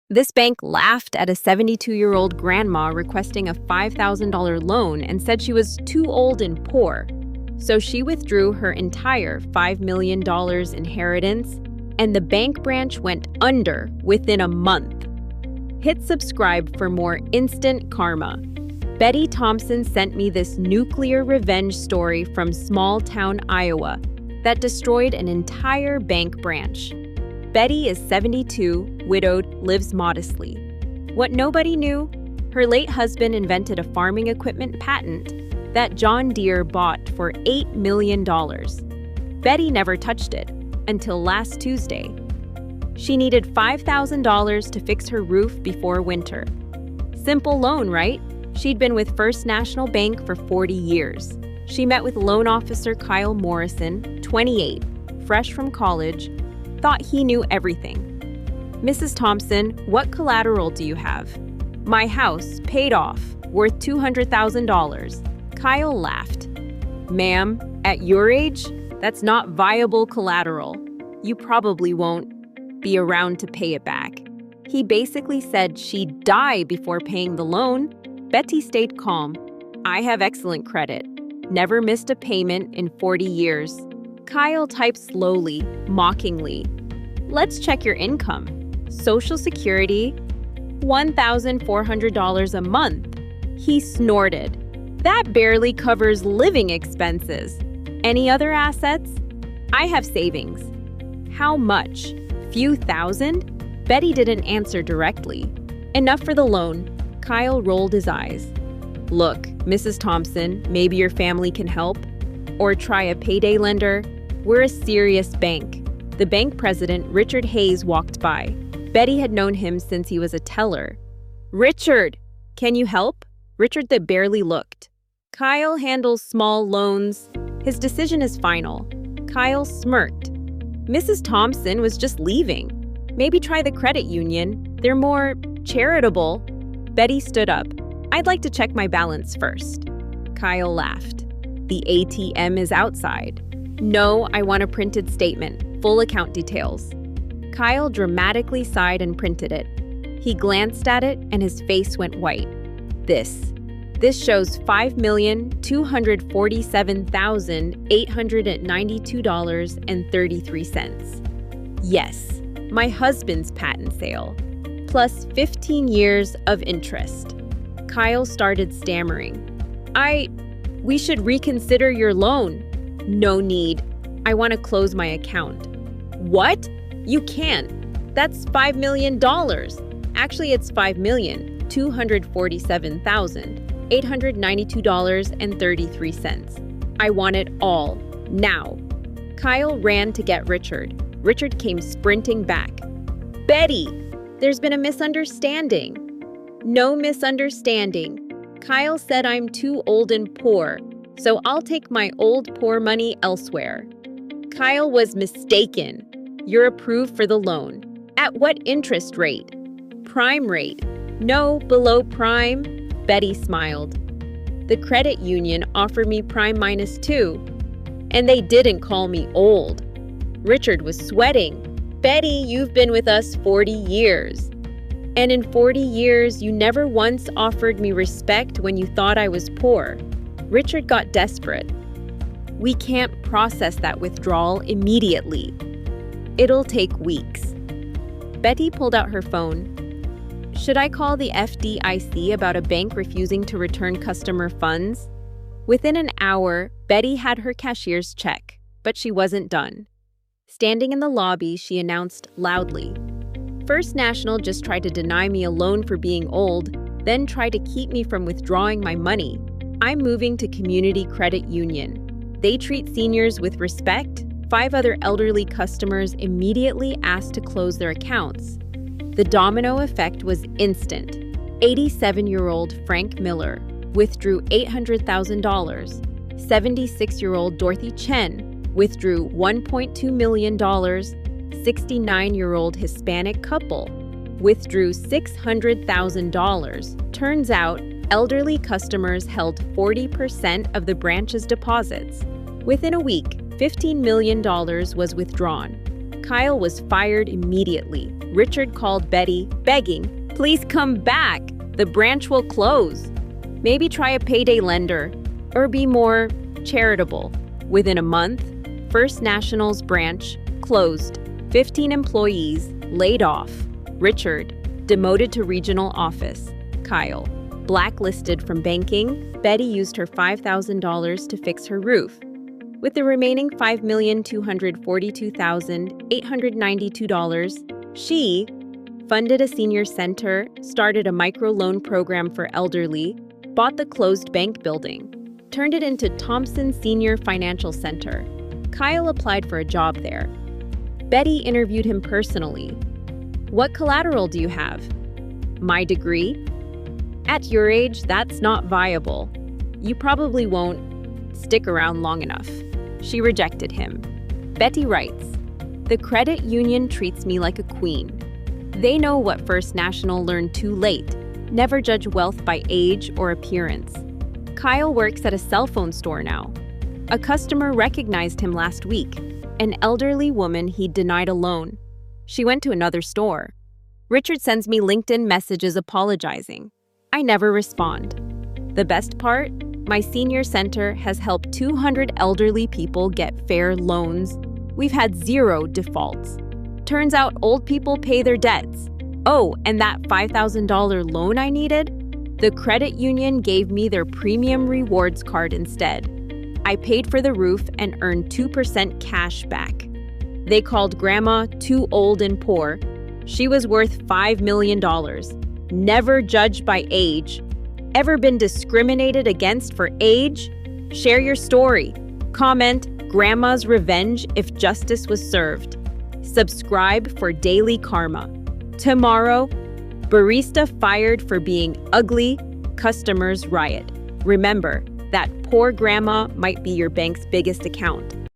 This bank laughed at a 72-year-old grandma requesting a $5,000 loan and said she was too old and poor. So she withdrew her entire $5 million inheritance, and the bank branch went under within a month. Hit subscribe for more instant karma. Betty Thompson sent me this nuclear revenge story from small-town Iowa that destroyed an entire bank branch. Betty is 72, widowed, lives modestly. What nobody knew, her late husband invented a farming equipment patent that John Deere bought for $8 million. Betty never touched it until last Tuesday. She needed $5,000 to fix her roof before winter. Simple loan, right? She'd been with First National Bank for 40 years. She met with loan officer Kyle Morrison, 28, fresh from college, thought he knew everything. "Mrs. Thompson, what collateral do you have?" "My house, paid off, worth $200,000. Kyle laughed. "Ma'am, at your age, that's not viable collateral. You probably won't be around to pay it back." He basically said she'd die before paying the loan. Betty stayed calm. "I have excellent credit. Never missed a payment in 40 years. Kyle typed slowly, mockingly. "Let's check your income. Social Security, $1,400 a month." He snorted. "That barely covers living expenses. Any other assets?" "I have savings." "How much? Few thousand?" Betty didn't answer directly. "Enough for the loan." Kyle rolled his eyes. "Look, Mrs. Thompson, maybe your family can help? Or try a payday lender? We're a serious bank." The bank president, Richard Hayes, walked by. Betty had known him since he was a teller. "Richard, can you help?" Richard barely looked. "Kyle handles small loans. His decision is final." Kyle smirked. "Mrs. Thompson was just leaving. Maybe try the credit union. They're more charitable." Betty stood up. "I'd like to check my balance first." Kyle laughed. "The ATM is outside." "No, I want a printed statement, full account details." Kyle dramatically sighed and printed it. He glanced at it and his face went white. This shows $5,247,892.33. Yes, my husband's patent sale, plus 15 years of interest. Kyle started stammering. We should reconsider your loan." "No need. I want to close my account." "What? You can't. That's $5 million. Actually, it's $5,247,892.33. I want it all, now." Kyle ran to get Richard. Richard came sprinting back. "Betty, there's been a misunderstanding." "No misunderstanding. Kyle said I'm too old and poor, so I'll take my old poor money elsewhere." Kyle was mistaken. "You're approved for the loan." "At what interest rate?" "Prime rate." "No, below prime." Betty smiled. "The credit union offered me prime -2, and they didn't call me old." Richard was sweating. "Betty, you've been with us 40 years. And in 40 years, you never once offered me respect when you thought I was poor." Richard got desperate. "We can't process that withdrawal immediately. It'll take weeks." Betty pulled out her phone. "Should I call the FDIC about a bank refusing to return customer funds?" Within an hour, Betty had her cashier's check, but she wasn't done. Standing in the lobby, she announced loudly, "First National just tried to deny me a loan for being old, then tried to keep me from withdrawing my money. I'm moving to Community Credit Union. They treat seniors with respect." 5 other elderly customers immediately asked to close their accounts. The domino effect was instant. 87-year-old Frank Miller withdrew $800,000. 76-year-old Dorothy Chen withdrew $1.2 million. 69-year-old Hispanic couple withdrew $600,000. Turns out, elderly customers held 40% of the branch's deposits. Within a week, $15 million was withdrawn. Kyle was fired immediately. Richard called Betty, begging, "Please come back. The branch will close. Maybe try a payday lender or be more charitable." Within a month, First National's branch closed. 15 employees laid off. Richard demoted to regional office. Kyle blacklisted from banking. Betty used her $5,000 to fix her roof. With the remaining $5,242,892, she funded a senior center, started a microloan program for elderly, bought the closed bank building, turned it into Thompson Senior Financial Center. Kyle applied for a job there. Betty interviewed him personally. "What collateral do you have?" "My degree." "At your age, that's not viable. You probably won't stick around long enough." She rejected him. Betty writes, "The credit union treats me like a queen. They know what First National learned too late. Never judge wealth by age or appearance." Kyle works at a cell phone store now. A customer recognized him last week, an elderly woman he'd denied a loan. She went to another store. "Richard sends me LinkedIn messages apologizing. I never respond. The best part? My senior center has helped 200 elderly people get fair loans. We've had 0 defaults. Turns out old people pay their debts. Oh, and that $5,000 loan I needed? The credit union gave me their premium rewards card instead. I paid for the roof and earned 2% cash back. They called Grandma too old and poor. She was worth $5 million. Never judged by age. Ever been discriminated against for age? Share your story. Comment Grandma's revenge if justice was served. Subscribe for daily karma. Tomorrow, barista fired for being ugly, customers riot. Remember, that poor grandma might be your bank's biggest account.